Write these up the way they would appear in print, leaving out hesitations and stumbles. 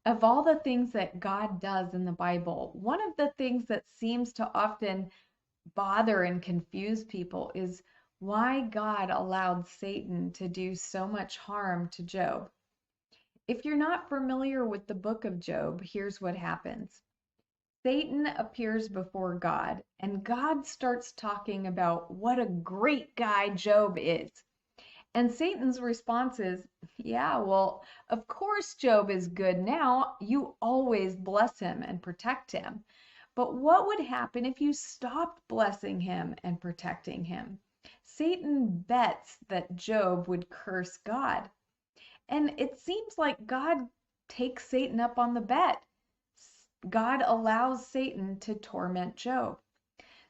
Of all the things that God does in the Bible, one of the things that seems to often bother and confuse people is why God allowed Satan to do so much harm to Job. If you're not familiar with the book of Job, here's what happens. Satan appears before God, and God starts talking about what a great guy Job is. And Satan's response is, yeah, well, of course Job is good now. You always bless him and protect him. But what would happen if you stopped blessing him and protecting him? Satan bets that Job would curse God. And it seems like God takes Satan up on the bet. God allows Satan to torment Job.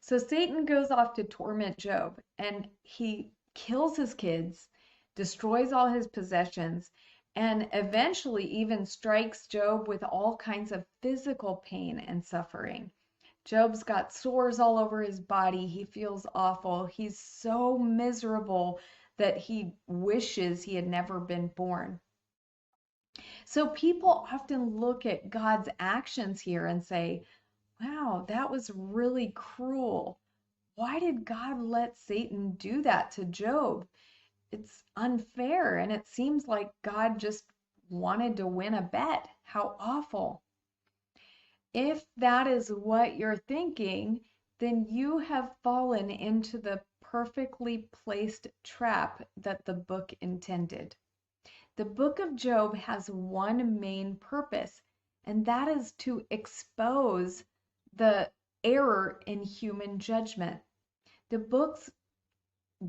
So Satan goes off to torment Job, and he kills his kids, destroys all his possessions, and eventually even strikes Job with all kinds of physical pain and suffering. Job's got sores all over his body. He feels awful. He's so miserable that he wishes he had never been born. So people often look at God's actions here and say, wow, that was really cruel. Why did God let Satan do that to Job? It's unfair, and it seems like God just wanted to win a bet. How awful. If that is what you're thinking, then you have fallen into the perfectly placed trap that the book intended. The book of Job has one main purpose, and that is to expose the error in human judgment. The book's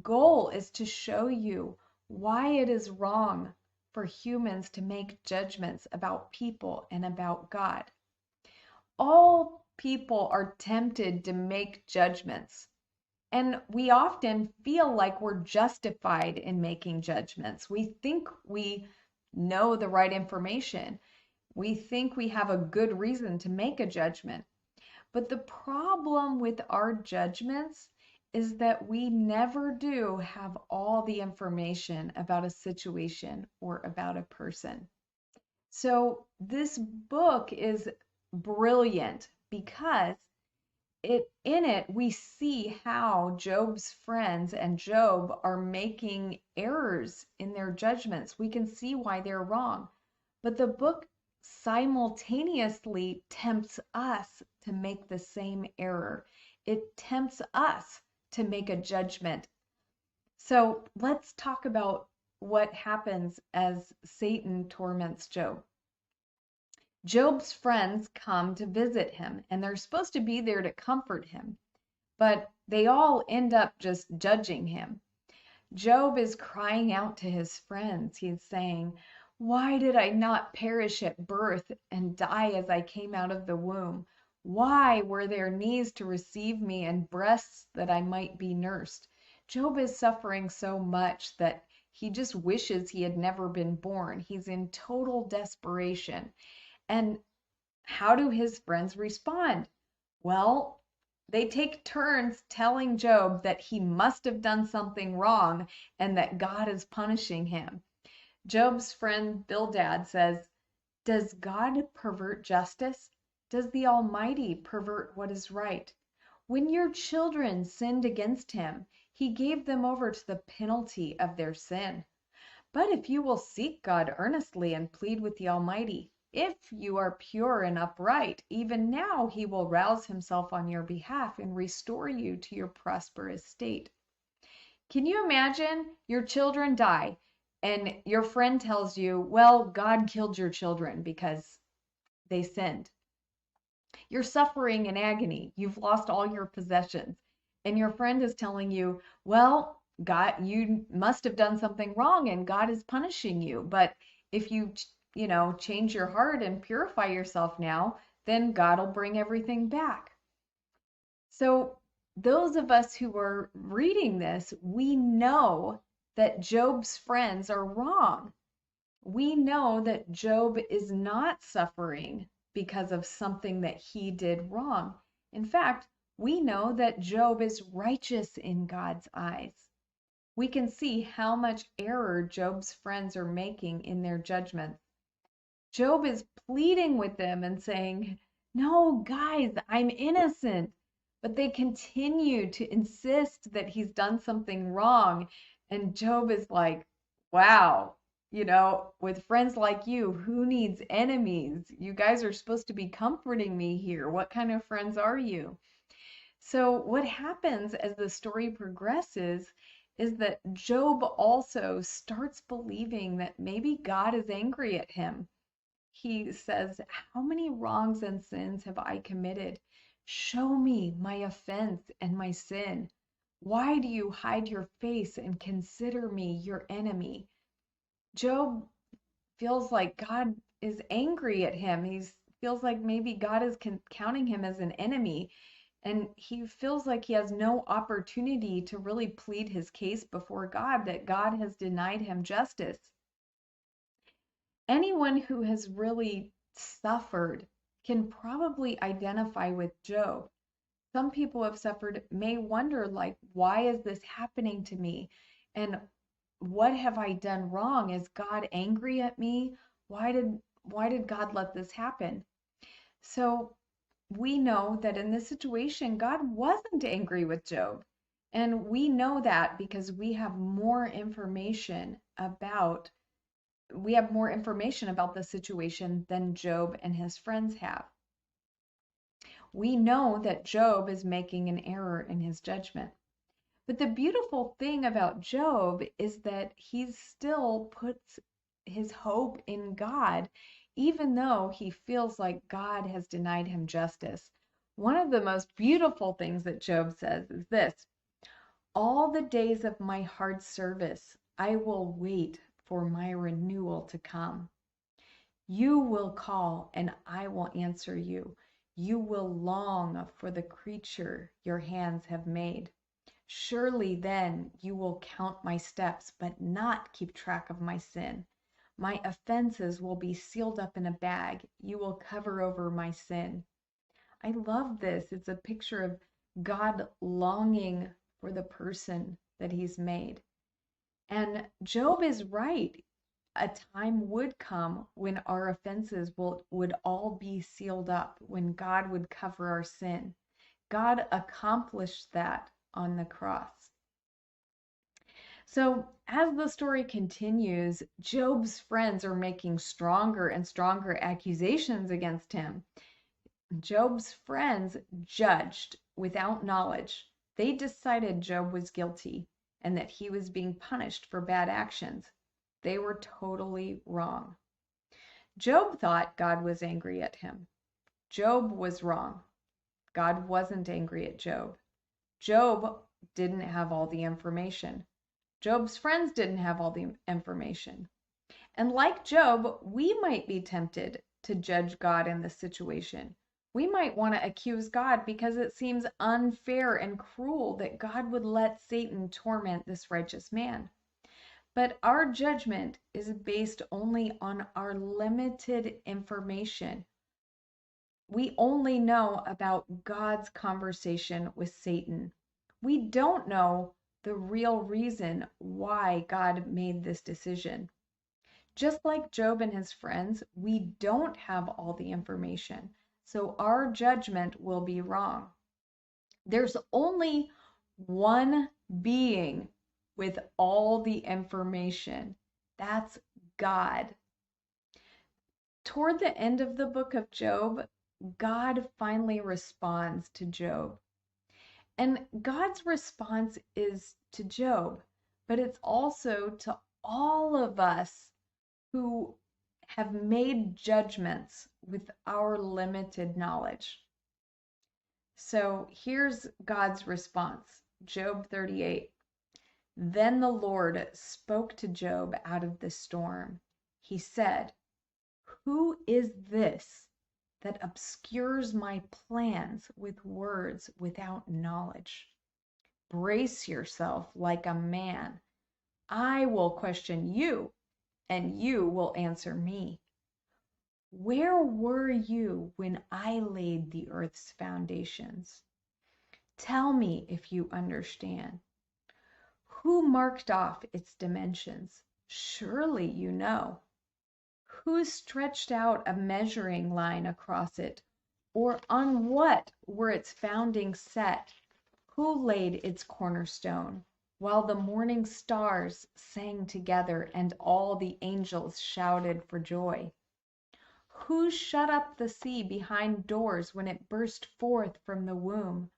goal is to show you why it is wrong for humans to make judgments about people and about God. All people are tempted to make judgments, and we often feel like we're justified in making judgments. We think we know the right information. We think we have a good reason to make a judgment. But the problem with our judgments is that we never do have all the information about a situation or about a person. So this book is brilliant because in it we see how Job's friends and Job are making errors in their judgments. We can see why they're wrong. But the book simultaneously tempts us to make the same error. It tempts us to make a judgment. So let's talk about what happens as Satan torments Job. Job's friends come to visit him, and they're supposed to be there to comfort him, but they all end up just judging him. Job is crying out to his friends. He's saying, why did I not perish at birth and die as I came out of the womb? Why were there knees to receive me and breasts that I might be nursed? Job is suffering so much that he just wishes he had never been born. He's in total desperation. And how do his friends respond? Well, they take turns telling Job that he must have done something wrong and that God is punishing him. Job's friend Bildad says, does God pervert justice? Does the Almighty pervert what is right? When your children sinned against him, he gave them over to the penalty of their sin. But if you will seek God earnestly and plead with the Almighty, if you are pure and upright, even now he will rouse himself on your behalf and restore you to your prosperous state. Can you imagine your children die and your friend tells you, well, God killed your children because they sinned. You're suffering in agony. You've lost all your possessions. And your friend is telling you, well, God, you must have done something wrong and God is punishing you. But if you change your heart and purify yourself now, then God will bring everything back. So those of us who are reading this, we know that Job's friends are wrong. We know that Job is not suffering because of something that he did wrong. In fact, we know that Job is righteous in God's eyes. We can see how much error Job's friends are making in their judgment. Job is pleading with them and saying, "No, guys, I'm innocent." But they continue to insist that he's done something wrong. And Job is like, wow, with friends like you, who needs enemies? You guys are supposed to be comforting me here. What kind of friends are you? So, what happens as the story progresses is that Job also starts believing that maybe God is angry at him. He says, "How many wrongs and sins have I committed? Show me my offense and my sin. Why do you hide your face and consider me your enemy?" Job feels like God is angry at him. He feels like maybe God is counting him as an enemy. And he feels like he has no opportunity to really plead his case before God, that God has denied him justice. Anyone who has really suffered can probably identify with Job. Some people who have suffered may wonder, like, why is this happening to me? And what have I done wrong? Is God angry at me? Why did God let this happen? So we know that in this situation, God wasn't angry with Job. And we know that because we have more information about the situation than Job and his friends have. We know that Job is making an error in his judgment. But the beautiful thing about Job is that he still puts his hope in God, even though he feels like God has denied him justice. One of the most beautiful things that Job says is this: "All the days of my hard service, I will wait for my renewal to come. You will call, and I will answer you. You will long for the creature your hands have made. Surely then you will count my steps, but not keep track of my sin. My offenses will be sealed up in a bag. You will cover over my sin." I love this. It's a picture of God longing for the person that he's made. And Job is right. A time would come when our offenses would all be sealed up, when God would cover our sin. God accomplished that on the cross. So, as the story continues, Job's friends are making stronger and stronger accusations against him. Job's friends judged without knowledge. They decided Job was guilty and that he was being punished for bad actions. They were totally wrong. Job thought God was angry at him. Job was wrong. God wasn't angry at Job. Job didn't have all the information. Job's friends didn't have all the information. And like Job, we might be tempted to judge God in this situation. We might want to accuse God because it seems unfair and cruel that God would let Satan torment this righteous man. But our judgment is based only on our limited information. We only know about God's conversation with Satan. We don't know the real reason why God made this decision. Just like Job and his friends, we don't have all the information, so our judgment will be wrong. There's only one being with all the information. That's God. Toward the end of the book of Job, God finally responds to Job. And God's response is to Job, but it's also to all of us who have made judgments with our limited knowledge. So here's God's response. Job 38. Then the Lord spoke to Job out of the storm. He said, "Who is this that obscures my plans with words without knowledge? Brace yourself like a man. I will question you, and you will answer me. Where were you when I laid the earth's foundations? Tell me if you understand. Who marked off its dimensions? Surely you know. Who stretched out a measuring line across it? Or on what were its foundings set? Who laid its cornerstone, while the morning stars sang together and all the angels shouted for joy? Who shut up the sea behind doors when it burst forth from the womb?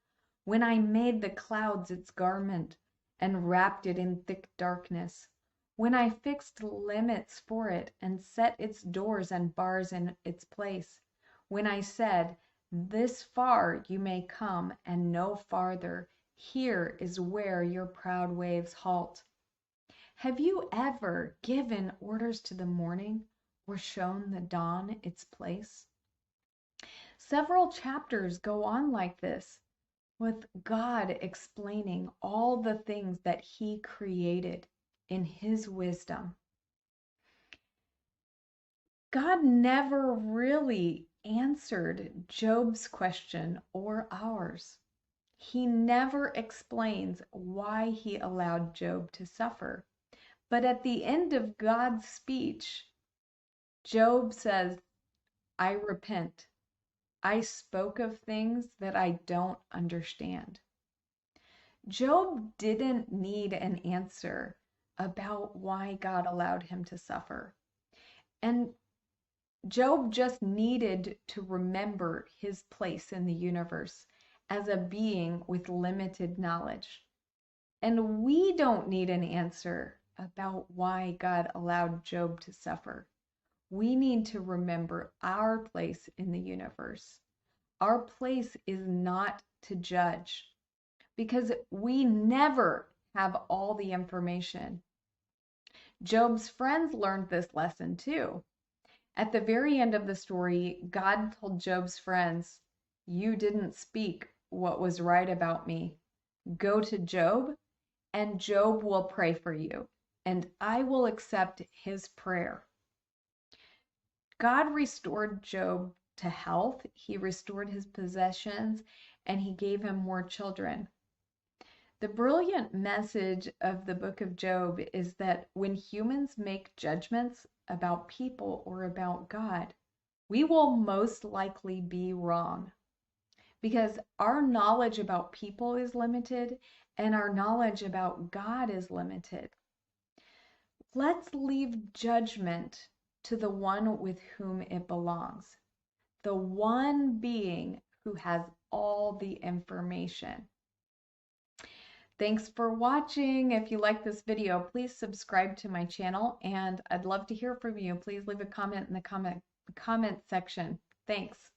When I made the clouds its garment and wrapped it in thick darkness? When I fixed limits for it and set its doors and bars in its place? When I said, "This far you may come and no farther. Here is where your proud waves halt." Have you ever given orders to the morning or shown the dawn its place? Several chapters go on like this, with God explaining all the things that He created in His wisdom. God never really answered Job's question or ours. He never explains why He allowed Job to suffer. But at the end of God's speech, Job says, "I repent. I spoke of things that I don't understand." Job didn't need an answer about why God allowed him to suffer. And Job just needed to remember his place in the universe as a being with limited knowledge. And we don't need an answer about why God allowed Job to suffer. We need to remember our place in the universe. Our place is not to judge, because we never have all the information. Job's friends learned this lesson too. At the very end of the story, God told Job's friends, "You didn't speak what was right about me. Go to Job, and Job will pray for you, and I will accept his prayer." God restored Job to health, He restored his possessions, and He gave him more children. The brilliant message of the book of Job is that when humans make judgments about people or about God, we will most likely be wrong, because our knowledge about people is limited and our knowledge about God is limited. Let's leave judgment to the one with whom it belongs, the one being who has all the information. Thanks for watching. If you like this video, please subscribe to my channel, and I'd love to hear from you. Please leave a comment in the comment section. Thanks.